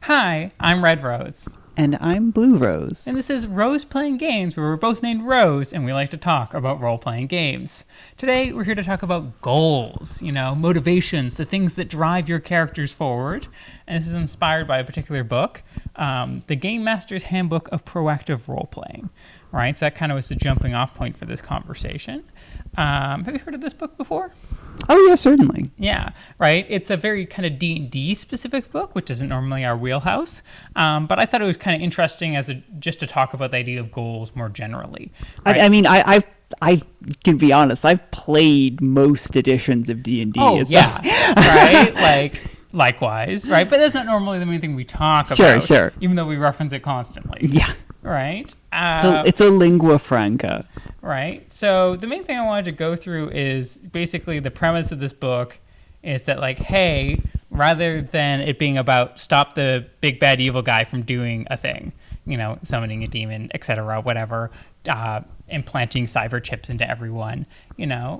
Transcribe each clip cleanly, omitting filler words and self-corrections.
Hi, I'm Red Rose. And I'm Blue Rose. And this is Rose Playing Games, where we're both named Rose, and we like to talk about role-playing games. Today, we're here to talk about goals, motivations, the things that drive your characters forward. And this is inspired by a particular book, The Game Master's Handbook of Proactive Role-Playing. Right, so that kind of was the jumping off point for this conversation. Have you heard of this book before? Oh, yeah, certainly. Yeah, right. It's a very kind of D&D specific book, which isn't normally our wheelhouse. But I thought it was kind of interesting just to talk about the idea of goals more generally. Right? I can be honest. I've played most editions of D&D. Oh, yeah, right? Likewise, right? But that's not normally the main thing we talk about. Sure. Even though we reference it constantly. Yeah. Right? It's a lingua franca. Right. So the main thing I wanted to go through is basically the premise of this book is that, hey, rather than it being about stop the big bad evil guy from doing a thing, summoning a demon, etc., whatever, implanting cyber chips into everyone,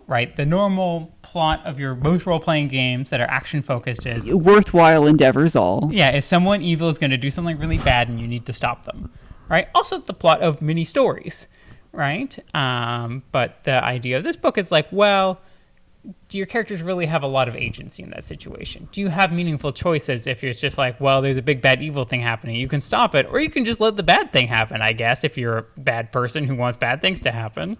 right? The normal plot of your most role-playing games that are action-focused is... worthwhile endeavors all. Yeah, is someone evil is going to do something really bad and you need to stop them. Right. Also, the plot of mini stories, right? But the idea of this book is do your characters really have a lot of agency in that situation? Do you have meaningful choices if it's just there's a big bad evil thing happening, you can stop it, or you can just let the bad thing happen, I guess, if you're a bad person who wants bad things to happen,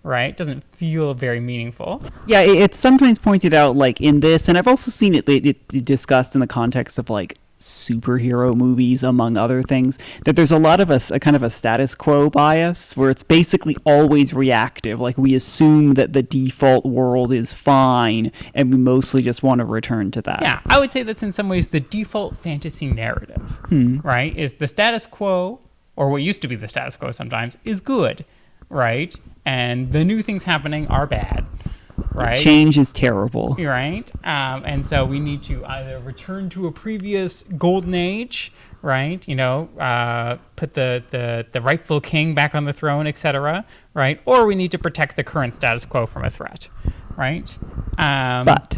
right? Doesn't feel very meaningful. Yeah, it's sometimes pointed out in this, and I've also seen it discussed in the context of superhero movies, among other things, that there's a lot of a kind of a status quo bias where it's basically always reactive. We assume that the default world is fine and we mostly just want to return to that. Yeah, I would say that's in some ways the default fantasy narrative, right? Is the status quo, or what used to be the status quo sometimes, is good, right? And the new things happening are bad. Right? Change is terrible. Right. And so we need to either return to a previous golden age, right? Put the rightful king back on the throne, etc. Right? Or we need to protect the current status quo from a threat, right? But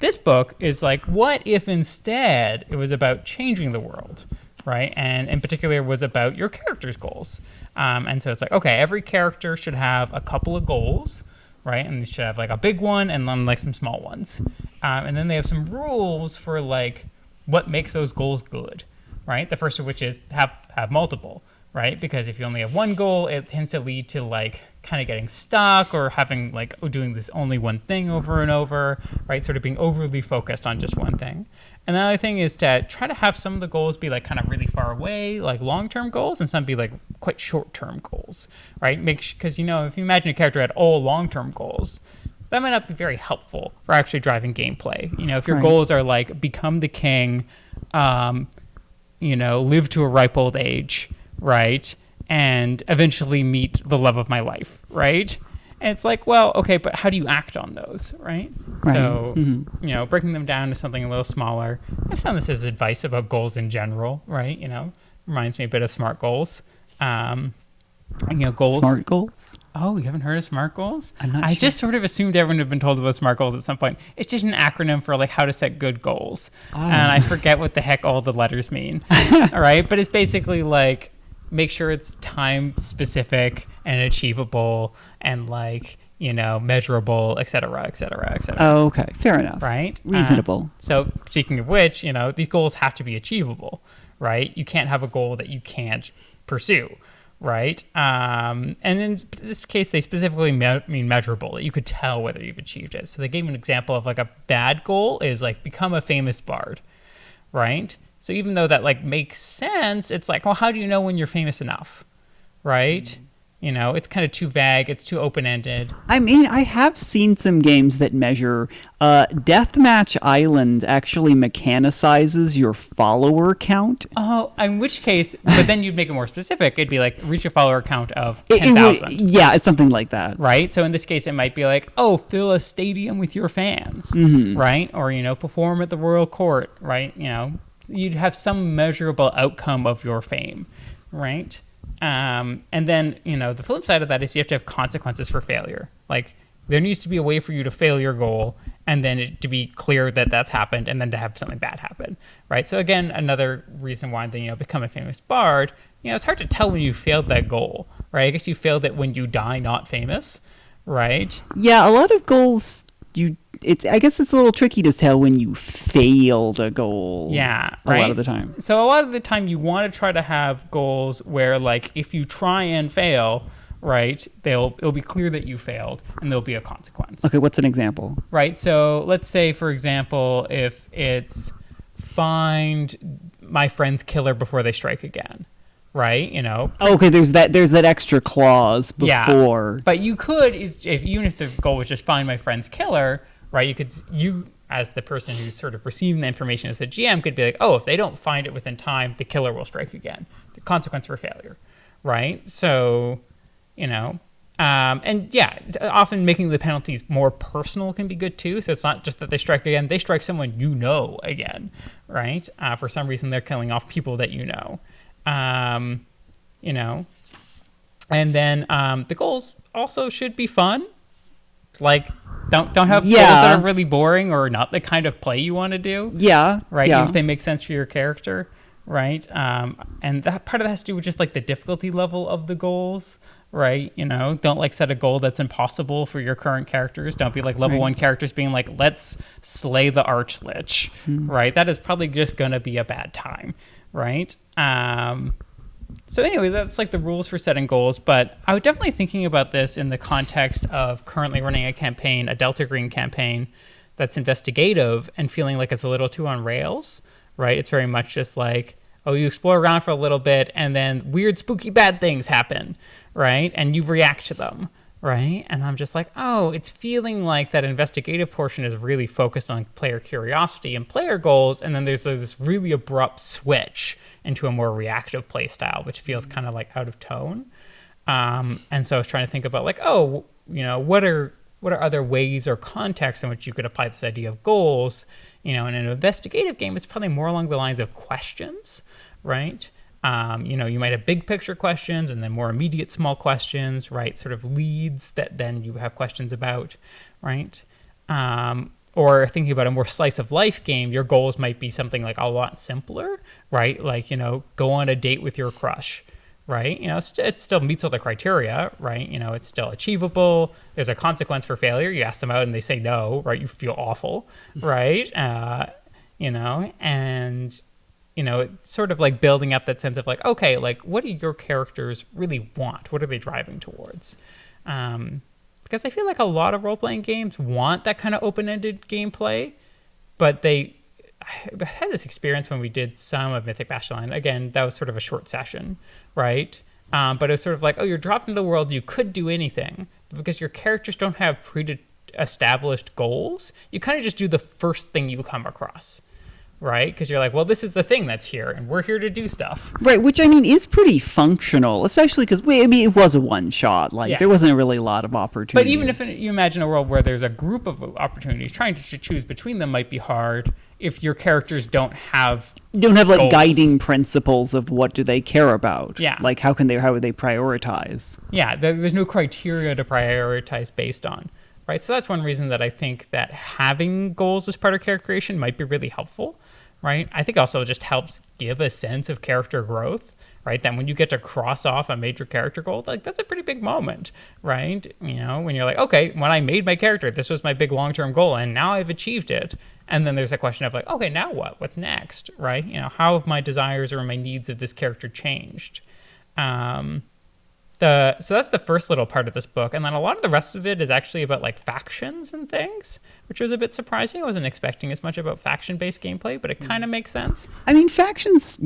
this book is what if instead it was about changing the world, right? And in particular was about your character's goals. And so it's okay, every character should have a couple of goals, right? And they should have a big one and then some small ones. And then they have some rules for what makes those goals good, right? The first of which is have multiple, right? Because if you only have one goal, it tends to lead to kind of getting stuck or having doing this only one thing over and over, right? Sort of being overly focused on just one thing. And the other thing is to try to have some of the goals be kind of really far away, long-term goals, and some be quite short-term goals, right? Because if you imagine a character had all long-term goals, that might not be very helpful for actually driving gameplay. If your goals are become the king, live to a ripe old age, right? And eventually meet the love of my life, right? And it's okay, but how do you act on those, right? So, breaking them down to something a little smaller. I've found this as advice about goals in general, right? Reminds me a bit of SMART goals. Goals. SMART goals? Oh, you haven't heard of SMART goals? I'm not sure. I just sort of assumed everyone had been told about SMART goals at some point. It's just an acronym for how to set good goals. Oh. And I forget what the heck all the letters mean. All right, but it's basically make sure it's time specific and achievable and measurable, et cetera, et cetera, et cetera. Oh, okay. Fair enough. Right? Reasonable. So speaking of which, these goals have to be achievable, right? You can't have a goal that you can't pursue, right? And in this case, they specifically mean measurable, that you could tell whether you've achieved it. So they gave an example of a bad goal is become a famous bard, right? So even though that makes sense, it's well, how do you know when you're famous enough, right? It's kind of too vague. It's too open-ended. I mean, I have seen some games that measure. Deathmatch Island actually mechanicizes your follower count. Oh, in which case, but then you'd make it more specific. It'd be reach a follower count of 10,000. Yeah, it's something like that. Right? So in this case, it might be fill a stadium with your fans, right? Or, perform at the royal court, right? You'd have some measurable outcome of your fame, right? And then, the flip side of that is you have to have consequences for failure. There needs to be a way for you to fail your goal and then to be clear that that's happened, and then to have something bad happen, right? So again, another reason why become a famous bard. It's hard to tell when you failed that goal, right? I guess you failed it when you die not famous, right? Yeah, a lot of goals I guess it's a little tricky to tell when you failed a goal. Yeah, right? A lot of the time. So a lot of the time you want to try to have goals where, like, if you try and fail, right, it'll be clear that you failed and there'll be a consequence. Okay, what's an example? Right. So let's say, for example, if it's find my friend's killer before they strike again. Right, Okay, there's that extra clause before. Yeah, but you could even if the goal was just find my friend's killer, right? You as the person who's sort of receiving the information as the GM could be like, oh, if they don't find it within time, the killer will strike again. The consequence for failure, right? So, and yeah, often making the penalties more personal can be good too. So it's not just that they strike again; they strike someone again, right? For some reason, they're killing off people that and then the goals also should be fun. Like, don't have goals that are really boring or not the kind of play you want to do. Yeah, right. Yeah. Even if they make sense for your character, right? And that part of that has to do with just like the difficulty level of the goals, right? Don't like set a goal that's impossible for your current characters. Don't be like level 1 characters being like, let's slay the Archlich, right? That is probably just gonna be a bad time. Right. So anyway, that's like the rules for setting goals. But I was definitely thinking about this in the context of currently running a campaign, a Delta Green campaign that's investigative and feeling like it's a little too on rails. Right. It's very much just like, oh, you explore around for a little bit and then weird, spooky, bad things happen. Right. And you react to them. Right. And I'm just like, oh, it's feeling like that investigative portion is really focused on player curiosity and player goals. And then there's this really abrupt switch into a more reactive play style, which feels kind of like out of tone. And so I was trying to think about like, oh, what are other ways or contexts in which you could apply this idea of goals? In an investigative game, it's probably more along the lines of questions, right? You might have big picture questions and then more immediate small questions, right? Sort of leads that then you have questions about, right? Or thinking about a more slice of life game, your goals might be something like a lot simpler, right? Like, go on a date with your crush, right? It still meets all the criteria, right? It's still achievable. There's a consequence for failure. You ask them out and they say no, right? You feel awful, right? And it's sort of like building up that sense of like, okay, like what do your characters really want? What are they driving towards? Because I feel like a lot of role-playing games want that kind of open-ended gameplay, but I had this experience when we did some of Mythic Battleline. Again, that was sort of a short session, right? But it was sort of like, oh, you're dropped into the world, you could do anything, but because your characters don't have pre-established goals, you kind of just do the first thing you come across. Right? Because you're like, well, this is the thing that's here, and we're here to do stuff. Right, which, is pretty functional, especially because, it was a one-shot. Like, There wasn't really a lot of opportunity. But even if you imagine a world where there's a group of opportunities, trying to choose between them might be hard if your characters don't have like, goals. Guiding principles of what do they care about. Yeah. Like, how would they prioritize? Yeah, there's no criteria to prioritize based on. Right, so that's one reason that I think that having goals as part of character creation might be really helpful, right? I think also it just helps give a sense of character growth, right? Then when you get to cross off a major character goal, like that's a pretty big moment, right? When you're like, okay, when I made my character, this was my big long-term goal, and now I've achieved it. And then there's a question of like, okay, now what? What's next, right? How have my desires or my needs of this character changed? So that's the first little part of this book, and then a lot of the rest of it is actually about like factions and things, which was a bit surprising. I wasn't expecting as much about faction-based gameplay, but it kind of makes sense. Factions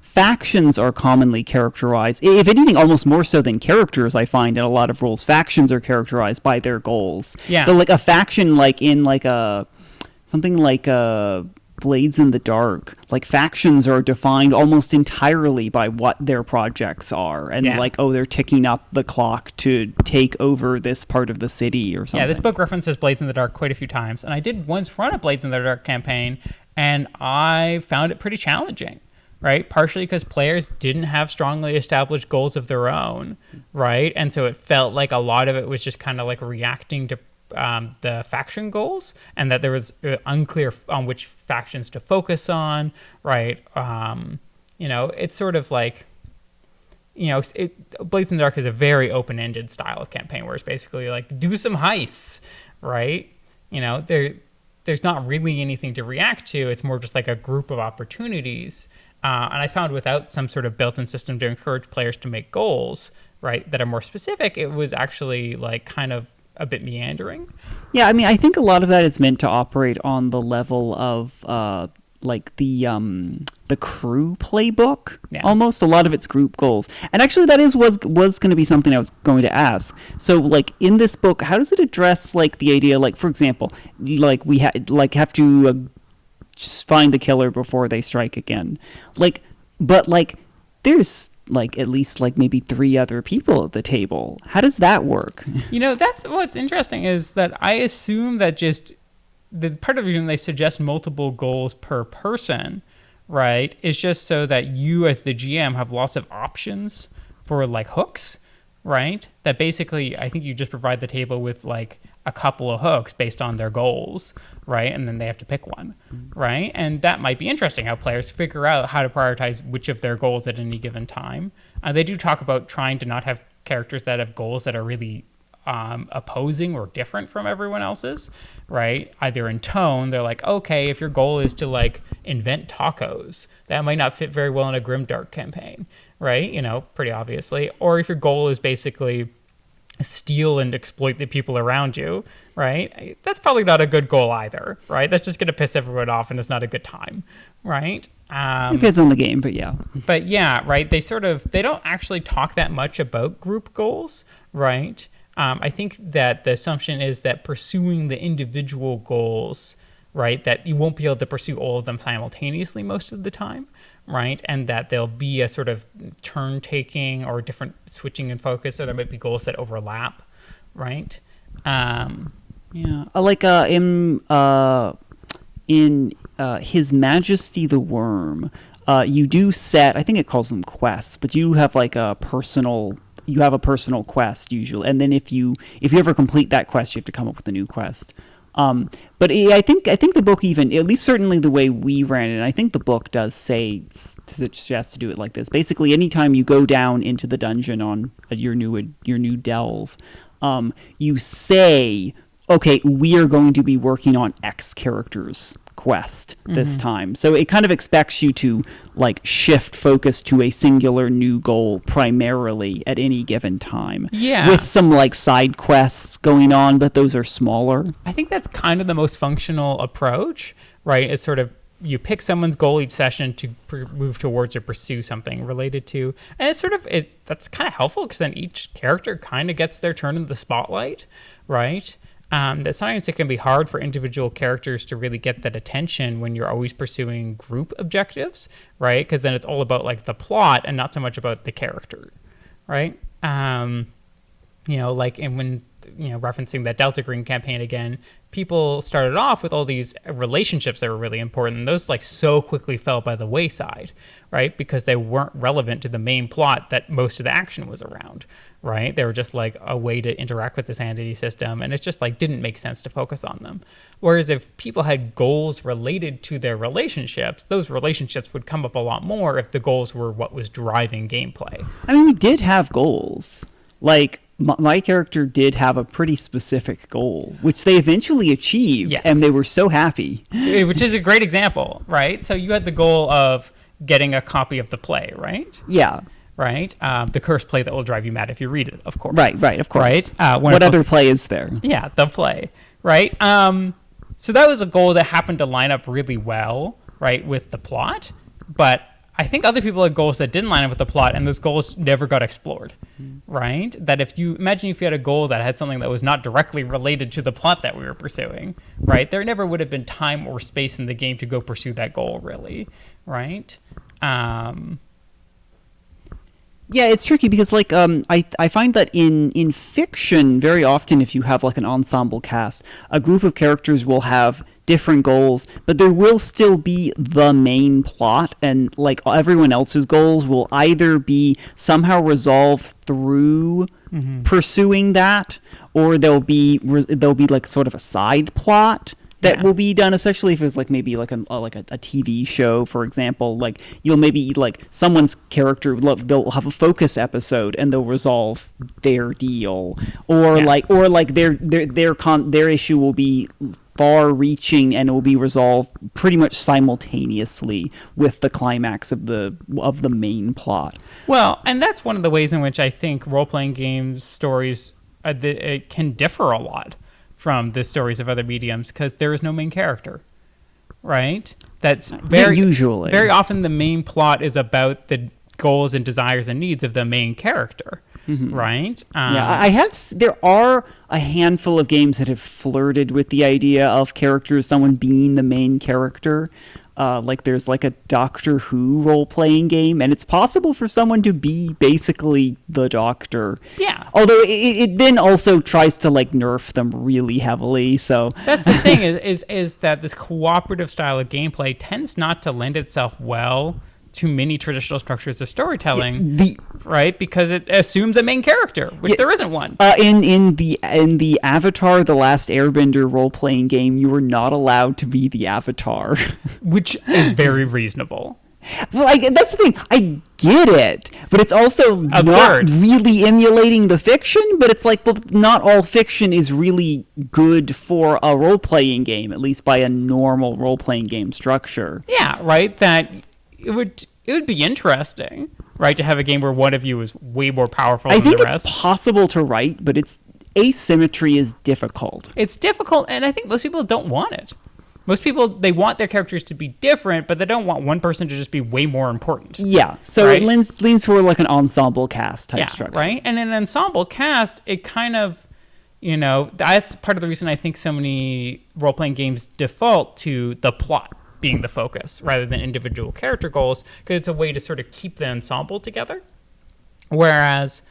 factions are commonly characterized, if anything, almost more so than characters. I find in a lot of roles, factions are characterized by their goals. Yeah, but like a faction, like in like something like Blades in the Dark, like factions are defined almost entirely by what their projects are, and they're ticking up the clock to take over this part of the city or something. Yeah, this book references Blades in the Dark quite a few times, and I did once run a Blades in the Dark campaign, and I found it pretty challenging, right? Partially because players didn't have strongly established goals of their own, right? And so it felt like a lot of it was just kind of like reacting to the faction goals, and that there was unclear on which factions to focus on, right? It's sort of like, Blades in the Dark is a very open-ended style of campaign where it's basically like, do some heists, right? There's not really anything to react to. It's more just like a group of opportunities. And I found without some sort of built-in system to encourage players to make goals, right, that are more specific, it was actually like kind of a bit meandering. Yeah, I mean, I think a lot of that is meant to operate on the level of like the crew playbook. Yeah. Almost a lot of its group goals. And actually that was going to be something I was going to ask. So like in this book, how does it address like the idea, like for example, like we have to just find the killer before they strike again. But there's like at least like maybe 3 other people at the table. How does that work? That's what's interesting is that I assume that just the part of the reason they suggest multiple goals per person, right, is just so that you as the GM have lots of options for like hooks, right? That basically I think you just provide the table with like a couple of hooks based on their goals, right? And then they have to pick one, right? And that might be interesting how players figure out how to prioritize which of their goals at any given time. They do talk about trying to not have characters that have goals that are really opposing or different from everyone else's, right? Either in tone, they're like, okay, if your goal is to like invent tacos, that might not fit very well in a grimdark campaign, right? Pretty obviously. Or if your goal is basically steal and exploit the people around you, right? That's probably not a good goal either, right? That's just going to piss everyone off and it's not a good time, right? Depends on the game, but yeah. But yeah, right? They don't actually talk that much about group goals, right? I think that the assumption is that pursuing the individual goals, right, that you won't be able to pursue all of them simultaneously most of the time, right, and that there'll be a sort of turn taking or different switching in focus, or there might be goals that overlap, right? Yeah, like in His Majesty the Worm, you do set, I think it calls them quests, but you have like a personal quest usually, and then if you ever complete that quest, you have to come up with a new quest. But I think the book, even at least certainly the way we ran it, and I think the book does suggest to do it like this. Basically, anytime you go down into the dungeon on your new delve, you say, okay, we are going to be working on X character's quest this time. So it kind of expects you to like shift focus to a singular new goal primarily at any given time. Yeah. With some like side quests going on, but those are smaller. I think that's kind of the most functional approach, right? Is sort of you pick someone's goal each session to move towards or pursue something related to, and it's sort of that's kind of helpful because then each character kind of gets their turn in the spotlight, right? That sometimes it can be hard for individual characters to really get that attention when you're always pursuing group objectives, right? Because then it's all about like the plot and not so much about the character, right? Like and when referencing that Delta Green campaign again, people started off with all these relationships that were really important, and those like so quickly fell by the wayside, right? Because they weren't relevant to the main plot that most of the action was around, right? They were just like a way to interact with the sanity system, and it just like didn't make sense to focus on them. Whereas if people had goals related to their relationships, those relationships would come up a lot more if the goals were what was driving gameplay. I mean, we did have goals. Like, my character did have a pretty specific goal, which they eventually achieved, yes. And they were so happy. Which is a great example, right? So you had the goal of getting a copy of the play, right? Yeah. Right? The cursed play that will drive you mad if you read it, of course. Right, of course. Right? What other play is there? Yeah, the play, right? So that was a goal that happened to line up really well, right, with the plot, but I think other people had goals that didn't line up with the plot, and those goals never got explored, right? That if you had a goal that had something that was not directly related to the plot that we were pursuing, right? There never would have been time or space in the game to go pursue that goal, really, right? Yeah, it's tricky because like I find that in fiction, very often if you have like an ensemble cast, a group of characters will have different goals, but there will still be the main plot, and like everyone else's goals will either be somehow resolved through pursuing that, or there'll be like sort of a side plot that will be done, especially if it's like maybe like a TV show, for example. Like you'll maybe like someone's character, they'll have a focus episode and they'll resolve their deal, or like their issue will be far reaching and it will be resolved pretty much simultaneously with the climax of the main plot. Well, and that's one of the ways in which I think role-playing games stories it can differ a lot from the stories of other mediums, because there is no main character, right? That's usually very often the main plot is about the goals and desires and needs of the main character, right? There are a handful of games that have flirted with the idea of someone being the main character. Like there's like a Doctor Who role-playing game, and it's possible for someone to be basically the Doctor. Yeah. Although it then also tries to like nerf them really heavily. So that's the thing is that this cooperative style of gameplay tends not to lend itself well to many traditional structures of storytelling, right? Because it assumes a main character, which there isn't one. In the Avatar: The Last Airbender role-playing game, you were not allowed to be the Avatar, which is very reasonable. Well, that's the thing. I get it, but it's also absurd. Not really emulating the fiction. But it's like, well, not all fiction is really good for a role-playing game, at least by a normal role-playing game structure. Yeah, right. That it would be interesting, right, to have a game where one of you is way more powerful than the rest. I think it's possible to write, but asymmetry is difficult. It's difficult, and I think most people don't want it. Most people, they want their characters to be different, but they don't want one person to just be way more important. Yeah, so right? It leans toward like an ensemble cast type structure. Right? And in an ensemble cast, it kind of, that's part of the reason I think so many role-playing games default to the plot being the focus rather than individual character goals, because it's a way to sort of keep the ensemble together. Whereas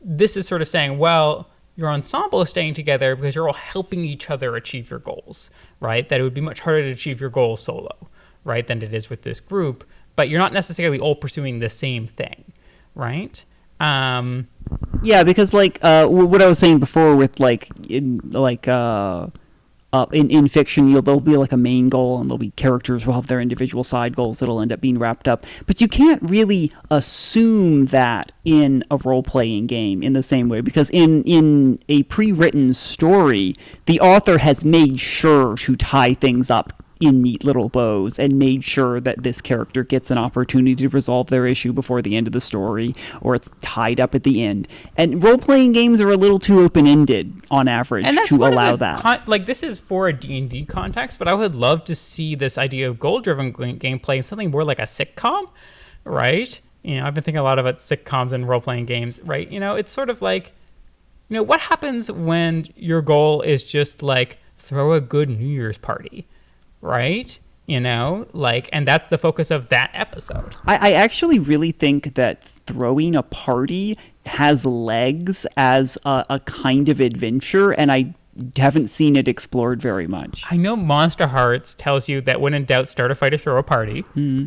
this is sort of saying, well, your ensemble is staying together because you're all helping each other achieve your goals, right? That it would be much harder to achieve your goals solo, right, than it is with this group. But you're not necessarily all pursuing the same thing, right? Yeah, because like what I was saying before with in fiction, there'll be like a main goal, and there'll be characters who will have their individual side goals that'll end up being wrapped up. But you can't really assume that in a role-playing game in the same way, because in a pre-written story, the author has made sure to tie things up in neat little bows and made sure that this character gets an opportunity to resolve their issue before the end of the story, or it's tied up at the end. And role-playing games are a little too open-ended on average to allow that. Like, this is for a D&D context, but I would love to see this idea of goal-driven gameplay in something more like a sitcom, right? I've been thinking a lot about sitcoms and role-playing games, right? It's sort of like, what happens when your goal is just like throw a good New Year's party, right? And that's the focus of that episode. I actually really think that throwing a party has legs as a kind of adventure, and I haven't seen it explored very much. I know Monster Hearts tells you that when in doubt, start a fight or throw a party,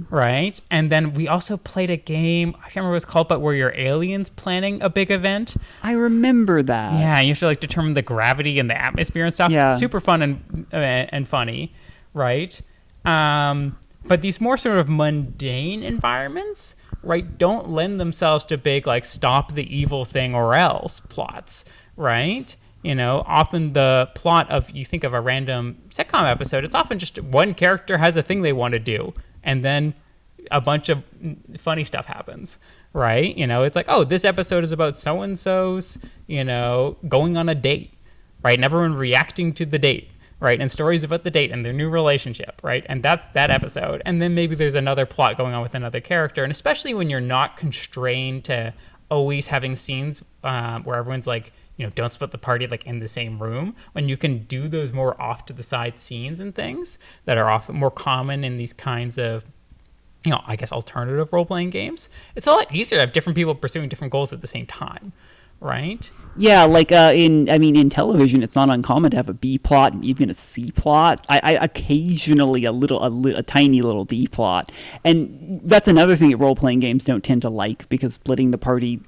right? And then we also played a game, I can't remember what it's called, but where you're aliens planning a big event. I remember that. Yeah, you have to determine the gravity and the atmosphere and stuff. Yeah. Super fun and funny. Right? But these more sort of mundane environments, right, don't lend themselves to big, stop the evil thing or else plots, right? Often the plot of, you think of a random sitcom episode, it's often just one character has a thing they want to do, and then a bunch of funny stuff happens, right? It's like, oh, this episode is about so-and-so's, going on a date, right? And everyone reacting to the date. Right, and stories about the date and their new relationship, right? And that's that episode. And then maybe there's another plot going on with another character. And especially when you're not constrained to always having scenes where everyone's don't split the party in the same room. When you can do those more off to the side scenes and things that are often more common in these kinds of, I guess, alternative role-playing games. It's a lot easier to have different people pursuing different goals at the same time, right? Yeah, in television, it's not uncommon to have a B plot and even a C plot. I occasionally a tiny little D plot, and that's another thing that role playing games don't tend to like, because splitting the party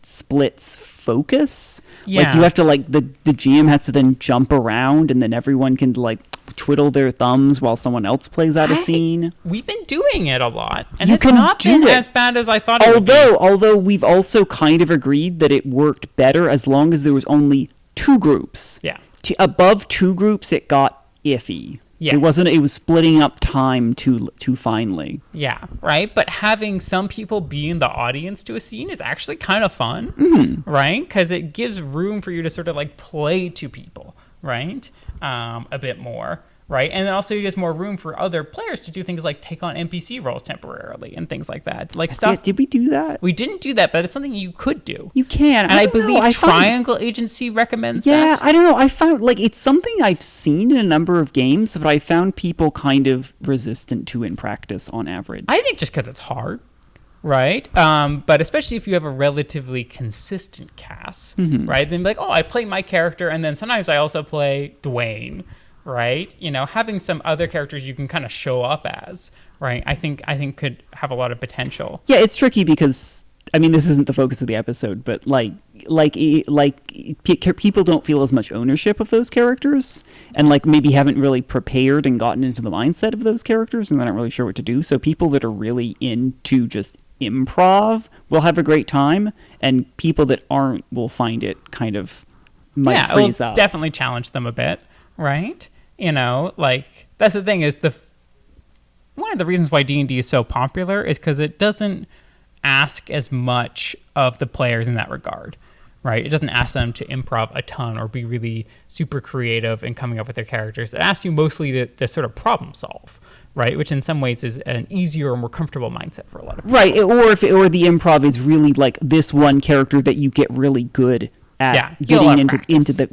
splits focus. Yeah. Like you have to like the GM has to then jump around, and then everyone can like twiddle their thumbs while someone else plays out a scene. We've been doing it a lot, and You it's can not do been it. as bad as I thought it would be. Although we've also kind of agreed that it worked better as long as there was only 2 groups. Yeah. Above 2 groups, it got iffy. Yes. It was splitting up time too finely. Yeah, right? But having some people be in the audience to a scene is actually kind of fun, right? Because it gives room for you to sort of like play to people, right? A bit more, right? And then also it gives more room for other players to do things like take on NPC roles temporarily and things like that. Like stuff. Did we do that? We didn't do that, but it's something you could do. You can. And I don't know. believe Triangle Agency recommends Yeah, that. I don't know. I found like it's something I've seen in a number of games, but I found people kind of resistant to in practice on average. I think just because it's hard, right? But especially if you have a relatively consistent cast, right? Then be like, oh, I play my character, and then sometimes I also play Dwayne, right? You know, having some other characters you can kind of show up as, right? I think could have a lot of potential. Yeah, it's tricky because I mean this isn't the focus of the episode, but people don't feel as much ownership of those characters, and like maybe haven't really prepared and gotten into the mindset of those characters, and they're not really sure what to do. So people that are really into just improv will have a great time, and people that aren't will find it kind of might freeze it'll up. definitely challenge them a bit, right? You know, like that's the thing is one of the reasons why D&D is so popular is because it doesn't ask as much of the players in that regard, right? It doesn't ask them to improv a ton or be really super creative in coming up with their characters. It asks you mostly to sort of problem solve, right? Which in some ways is an easier or more comfortable mindset for a lot of people. Right, or the improv is really like this one character that you get really good at getting into the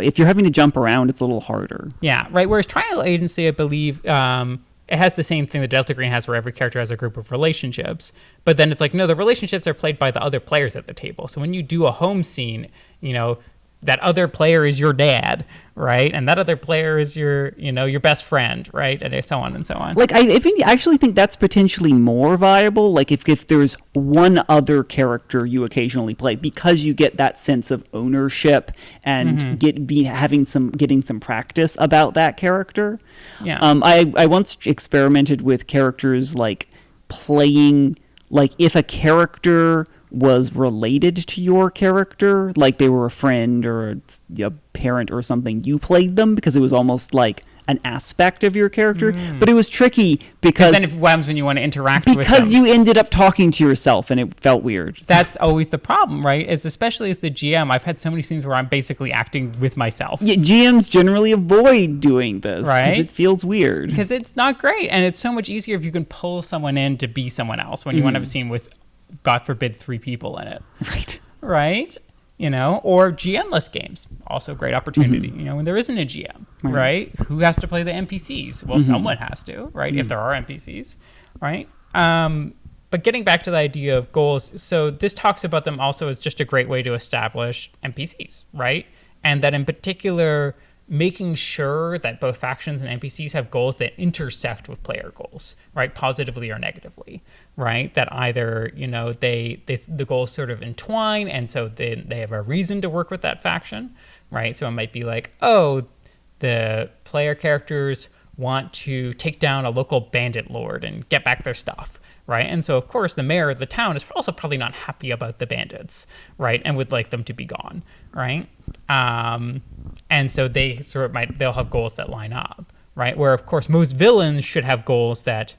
if you're having to jump around, it's a little harder. Yeah, right. Whereas Triangle Agency, I believe, it has the same thing that Delta Green has, where every character has a group of relationships. But then it's like, no, the relationships are played by the other players at the table. So when you do a home scene, you know, that other player is your dad, right? And that other player is your best friend, right? And so on and so on. Like, I actually think that's potentially more viable. Like, if there's one other character you occasionally play, because you get that sense of ownership and getting some practice about that character. Yeah. I once experimented with characters like playing, like if a character was related to your character, like they were a friend or a parent or something, you played them because it was almost like an aspect of your character. But it was tricky because then what happens when you want to interact with them? Because you ended up talking to yourself and it felt weird. That's always the problem, right? Is especially as the GM, I've had so many scenes where I'm basically acting with myself. Yeah, GMs generally avoid doing this, right? Because it feels weird. Because it's not great, and it's so much easier if you can pull someone in to be someone else when you want to have a scene with, God forbid, 3 people in it. Right. Right? You know, or GM-less games, also a great opportunity. You know, when there isn't a GM, right? Who has to play the NPCs? Well, someone has to, right? If there are NPCs, right? But getting back to the idea of goals, so this talks about them also as just a great way to establish NPCs, right? And that in particular, making sure that both factions and NPCs have goals that intersect with player goals, right? Positively or negatively, right? That either, you know, the goals sort of entwine, and so they have a reason to work with that faction, right? So it might be like, oh, the player characters want to take down a local bandit lord and get back their stuff, right? And so, of course, the mayor of the town is also probably not happy about the bandits, right? And would like them to be gone, right? And so they'll have goals that line up, right? Where, of course, most villains should have goals that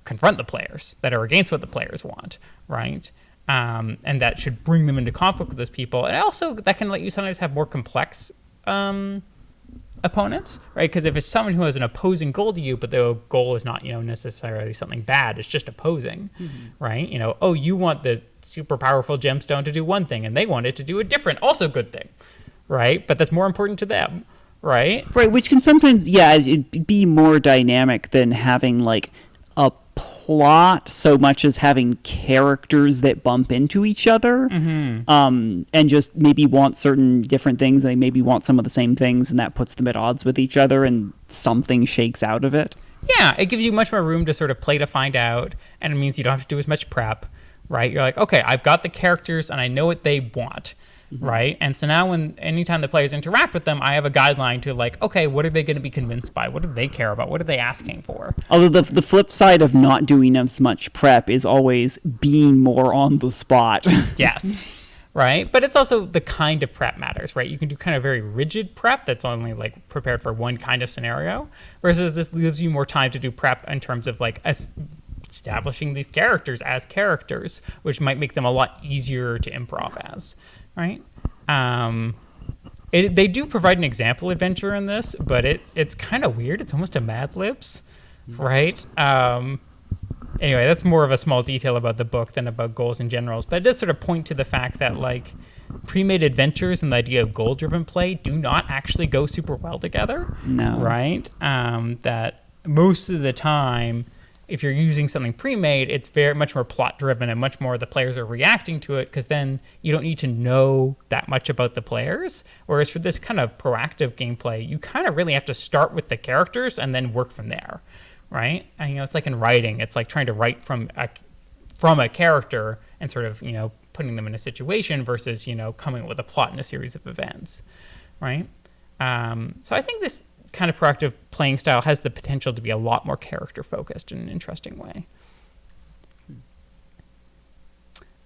confront the players, that are against what the players want, right? And that should bring them into conflict with those people. And also, that can let you sometimes have more complex opponents, right? Because if it's someone who has an opposing goal to you, but the goal is not, you know, necessarily something bad, it's just opposing, right? You know, oh, you want the super powerful gemstone to do one thing, and they want it to do a different, also good thing, right? But that's more important to them, right? Right, which can sometimes, it'd be more dynamic than having like a plot so much as having characters that bump into each other, and just maybe want certain different things. They maybe want some of the same things, and that puts them at odds with each other, and something shakes out of it. Yeah, it gives you much more room to sort of play to find out, and it means you don't have to do as much prep, right? You're like, okay, I've got the characters and I know what they want, right? And so now anytime the players interact with them, I have a guideline to like, okay, what are they going to be convinced by? What do they care about? What are they asking for? Although the flip side of not doing as much prep is always being more on the spot. Yes. Right. But it's also the kind of prep matters, right? You can do kind of very rigid prep that's only like prepared for one kind of scenario, versus this gives you more time to do prep in terms of like establishing these characters as characters, which might make them a lot easier to improv as, right? They do provide an example adventure in this, but it's kind of weird. It's almost a Mad Libs, right? Anyway, that's more of a small detail about the book than about goals in general. But it does sort of point to the fact that like pre-made adventures and the idea of goal-driven play do not actually go super well together. No. Right? That most of the time, if you're using something pre-made, it's very much more plot-driven and much more the players are reacting to it, because then you don't need to know that much about the players. Whereas for this kind of proactive gameplay, you kind of really have to start with the characters and then work from there. Right? And, it's like in writing, it's like trying to write from a character and sort of, putting them in a situation versus, coming up with a plot in a series of events. Right? So I think this kind of proactive playing style has the potential to be a lot more character focused in an interesting way.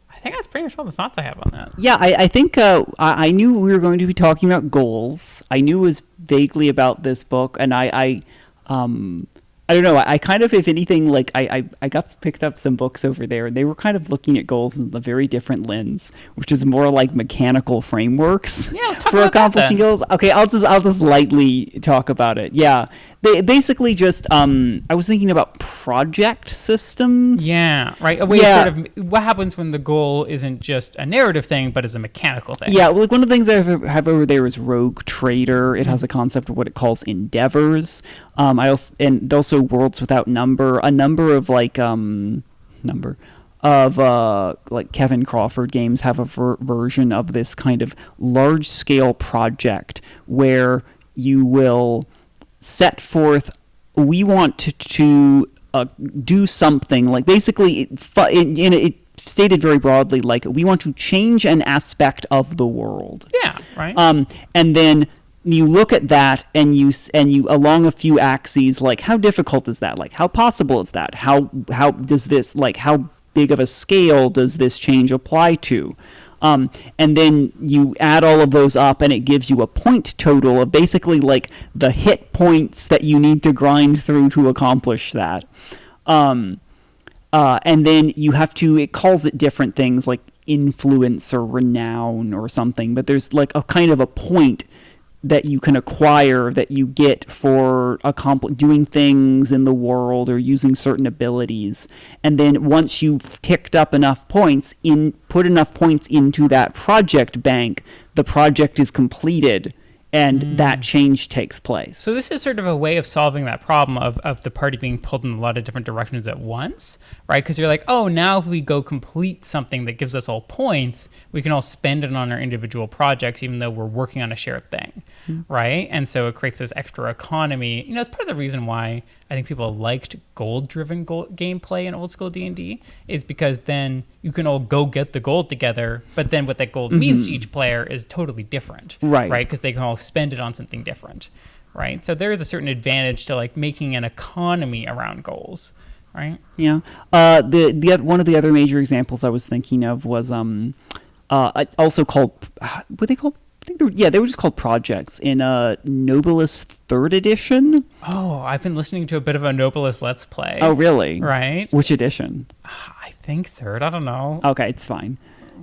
I think that's pretty much all the thoughts I have on that. Yeah, I think I knew we were going to be talking about goals. I knew it was vaguely about this book, and I don't know. I kind of, if anything, like I got picked up some books over there, and they were kind of looking at goals in a very different lens, which is more like mechanical frameworks for accomplishing goals. Okay, I'll just lightly talk about it. Yeah, they basically just I was thinking about project systems. Yeah, right. A way of sort of what happens when the goal isn't just a narrative thing, but is a mechanical thing. Yeah, like one of the things I have over there is Rogue Trader. It has a concept of what it calls endeavors. Also Worlds Without Number, a number of like Kevin Crawford games have a version of this kind of large scale project where you will set forth, we want to do something, like basically it stated very broadly, like we want to change an aspect of the world. Yeah, right. And then you look at that and you along a few axes, like how difficult is that? Like how possible is that? How does this, like how big of a scale does this change apply to? And then you add all of those up and it gives you a point total of basically like the hit points that you need to grind through to accomplish that. And then you have to, it calls it different things like influence or renown or something, but there's like a kind of a point that you can acquire that you get for doing things in the world or using certain abilities. And then once you've ticked up enough points, put enough points into that project bank, the project is completed and that change takes place. So this is sort of a way of solving that problem of the party being pulled in a lot of different directions at once, right? Because you're like, oh, now if we go complete something that gives us all points, we can all spend it on our individual projects, even though we're working on a shared thing, right? And so it creates this extra economy. It's part of the reason why I think people liked gold-driven gameplay in old school D&D is because then you can all go get the gold together, but then what that gold means to each player is totally different, right? Because they can all spend it on something different, right? So there is a certain advantage to like making an economy around goals, right? Yeah. The one of the other major examples I was thinking of was also called, what they called? I think they were just called projects in Nobilis 3rd edition. Oh, I've been listening to a bit of a Nobilis Let's Play. Oh, really? Right. Which edition? I think 3rd. I don't know. Okay, it's fine.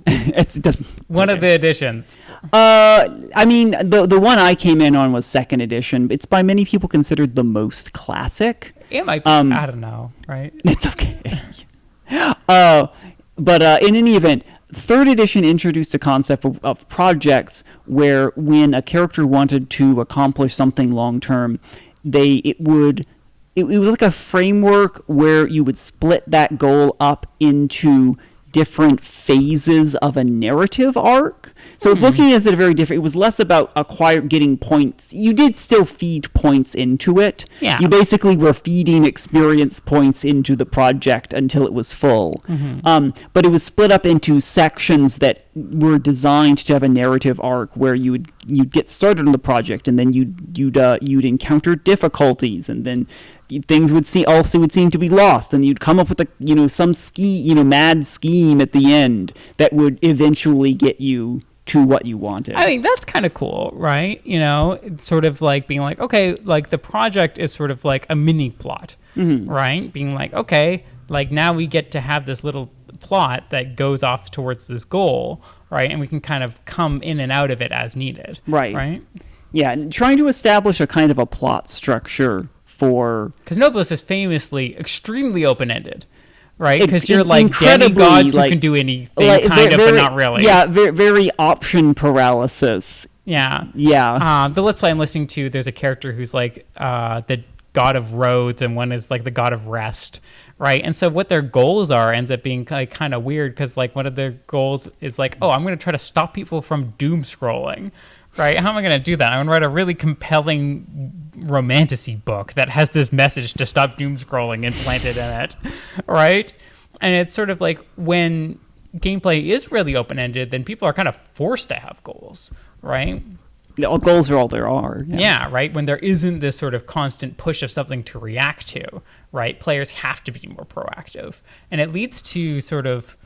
It doesn't. One of the editions. I mean, the one I came in on was 2nd edition. It's by many people considered the most classic. It might be. I don't know. Right. It's okay. But in any event, 3rd edition introduced a concept of projects where when a character wanted to accomplish something long term, it was like a framework where you would split that goal up into different phases of a narrative arc. So it's looking at it very different. It was less about getting points. You did still feed points into it. Yeah. You basically were feeding experience points into the project until it was full. But it was split up into sections that were designed to have a narrative arc where you'd get started on the project, and then you'd encounter difficulties, and then things would seem to be lost, and you'd come up with some mad scheme at the end that would eventually get you to what you wanted. I mean, that's kind of cool, right? It's sort of like being like, okay, like the project is sort of like a mini plot, right? Being like, okay, like now we get to have this little plot that goes off towards this goal, right? And we can kind of come in and out of it as needed. Right? Yeah, and trying to establish a kind of a plot structure for... Because Nobilis is famously extremely open-ended, right? Because you're like demigods who can do anything, but not really. Yeah, very option paralysis. Yeah. Yeah. The Let's Play I'm listening to, there's a character who's like the god of roads, and one is like the god of rest, right? And so what their goals are ends up being like kind of weird, because like one of their goals is like, oh, I'm going to try to stop people from doom scrolling, right? How am I going to do that? I'm going to write a really compelling romantasy book that has this message to stop doom scrolling implanted in it, right? And it's sort of like when gameplay is really open-ended, then people are kind of forced to have goals, right? Goals are all there are. Yeah, right? When there isn't this sort of constant push of something to react to, right? Players have to be more proactive. And it leads to sort of,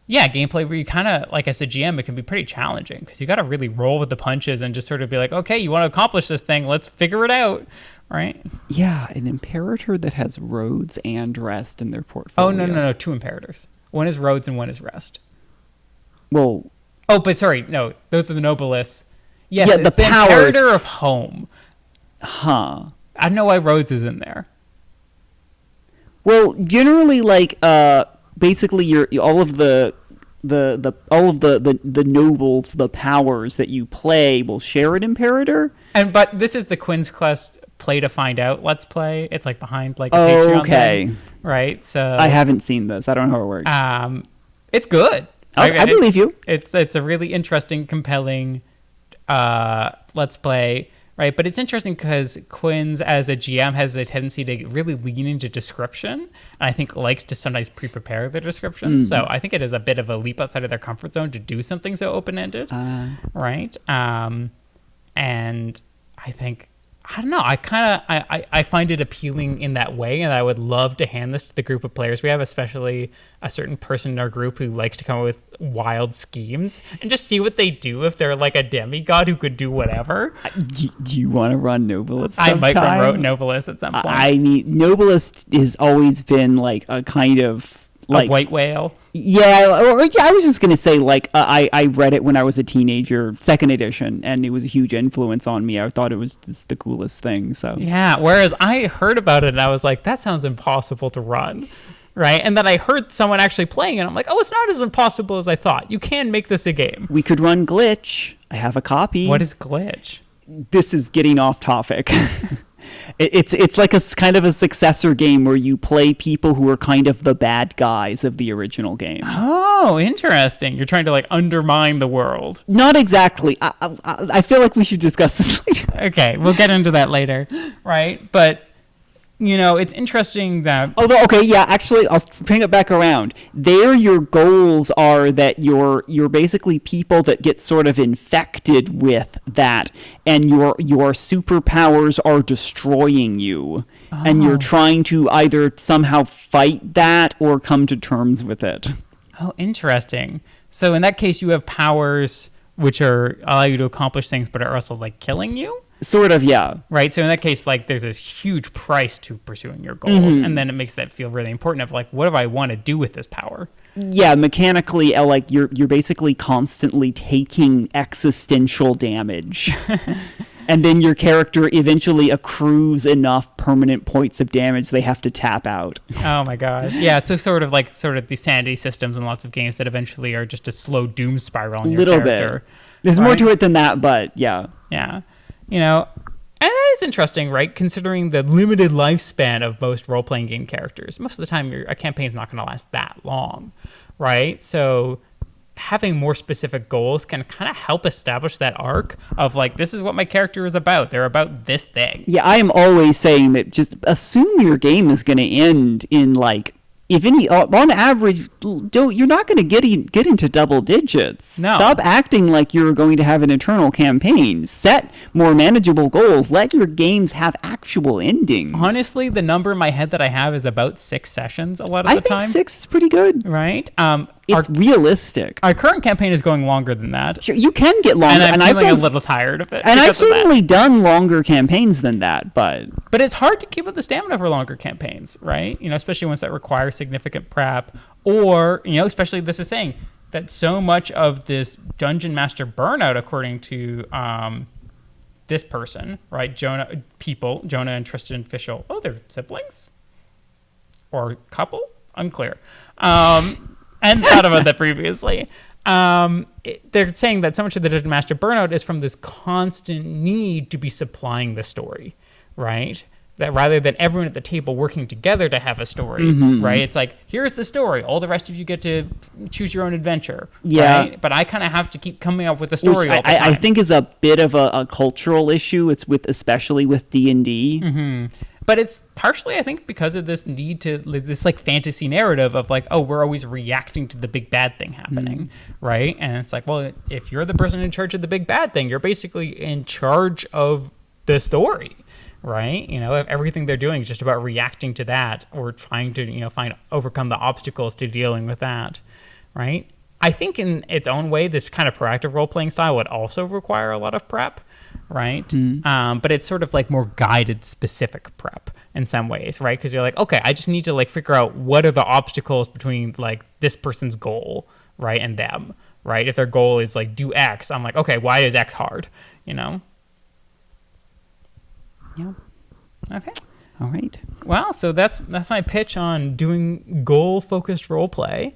gameplay where you kind of, like as a GM, it can be pretty challenging because you got to really roll with the punches and just sort of be like, okay, you want to accomplish this thing, let's figure it out, right? Yeah, an Imperator that has roads and rest in their portfolio. Oh, no, 2 Imperators. One is roads and one is rest. Well... Oh, but sorry, no, those are the Nobilis. Yes, yeah, it's the powers. Imperator of Home. Huh. I don't know why Rhodes is in there. Well, generally, like, basically, all of the nobles, the powers that you play will share an Imperator. But this is the Quinn's Quest Play to Find Out Let's Play. It's like behind like a Patreon thing, right? So I haven't seen this. I don't know how it works. It's good. I believe you. It's a really interesting, compelling Let's Play, right? But it's interesting because Quinn's as a GM has a tendency to really lean into description, and I think likes to sometimes pre-prepare their descriptions. So I think it is a bit of a leap outside of their comfort zone to do something so open-ended, right? And I think, I don't know, I find it appealing in that way, and I would love to hand this to the group of players we have, especially a certain person in our group who likes to come up with wild schemes, and just see what they do if they're like a demigod who could do whatever. Do you want to run Nobilis sometime? I might run Nobilis at some point. I mean, Nobilis has always been like a kind of... like a white whale. Yeah, I was just gonna say, like, I read it when I was a teenager, 2nd edition, and it was a huge influence on me. I thought it was just the coolest thing. So yeah, whereas I heard about it and I was like, that sounds impossible to run, right? And then I heard someone actually playing it. I'm like, oh, it's not as impossible as I thought. You can make this a game. We could run Glitch. I have a copy. What is Glitch? This is getting off topic. It's like a kind of a successor game where you play people who are kind of the bad guys of the original game. Oh, interesting. You're trying to like undermine the world. Not exactly. I feel like we should discuss this later. Okay, we'll get into that later, right? But it's interesting that... Although, okay, yeah, actually, I'll bring it back around. There, your goals are that you're basically people that get sort of infected with that, and your superpowers are destroying you, and you're trying to either somehow fight that or come to terms with it. Oh, interesting. So in that case, you have powers which allow you to accomplish things, but are also like killing you? Sort of, yeah. Right, so in that case, like, there's this huge price to pursuing your goals, and then it makes that feel really important of, like, what do I want to do with this power? Yeah, mechanically, like, you're basically constantly taking existential damage. And then your character eventually accrues enough permanent points of damage they have to tap out. Oh my gosh. Yeah, so sort of the sanity systems in lots of games that eventually are just a slow doom spiral in your character. Bit. There's more to it than that, but yeah. Yeah. And that is interesting, right? Considering the limited lifespan of most role-playing game characters. Most of the time, a campaign's not going to last that long, right? So having more specific goals can kind of help establish that arc of like, this is what my character is about. They're about this thing. Yeah, I am always saying that just assume your game is going to end in like, if any, on average, you're not going to get into double digits. No. Stop acting like you're going to have an internal campaign. Set more manageable goals. Let your games have actual endings. Honestly, the number in my head that I have is about 6 sessions a lot of the time. I think 6 is pretty good. Right? It's realistic. Our current campaign is going longer than that. Sure, you can get longer. And I'm feeling a little tired of it. And I've certainly done longer campaigns than that, but it's hard to keep up the stamina for longer campaigns, right? Especially ones that require significant prep, or especially this is saying that so much of this dungeon master burnout, according to this person, right? Jonah and Tristan Fischel. Oh, they're siblings or couple? Unclear. And thought about that previously. They're saying that so much of the dungeon master burnout is from this constant need to be supplying the story, right? That rather than everyone at the table working together to have a story, right? It's like, here's the story. All the rest of you get to choose your own adventure, right? But I kind of have to keep coming up with a story all the time. I think is a bit of a cultural issue. It's especially with D&D. But it's partially, I think, because of this need to this like fantasy narrative of like, oh, we're always reacting to the big bad thing happening, right? And it's like, well, if you're the person in charge of the big bad thing, you're basically in charge of the story, right? If everything they're doing is just about reacting to that or trying to overcome the obstacles to dealing with that, right? I think in its own way, this kind of proactive role-playing style would also require a lot of prep, right? But it's sort of like more guided, specific prep in some ways, right? Because you're like, okay, I just need to like figure out what are the obstacles between like this person's goal, right, and them, right? If their goal is like do X, I'm like, okay, why is X hard, Yeah. Okay. All right. Well, so that's my pitch on doing goal-focused role play.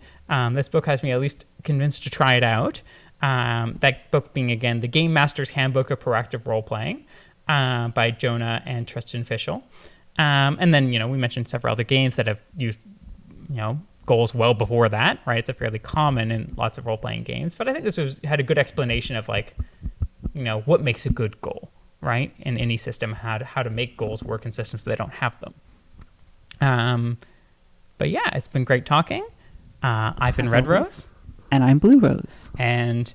This book has me at least convinced to try it out. That book being, again, The Game Master's Handbook of Proactive Role Playing by Jonah and Tristan Fischel. And then, we mentioned several other games that have used, goals well before that, right? It's a fairly common in lots of role-playing games. But I think this had a good explanation of, like, what makes a good goal, right? In any system, how to make goals work in systems so they don't have them. But yeah, it's been great talking. I've been Red Rose. And I'm Blue Rose. And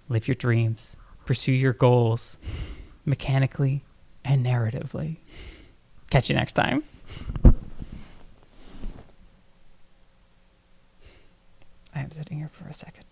live your dreams. Pursue your goals mechanically and narratively. Catch you next time. I am sitting here for a second.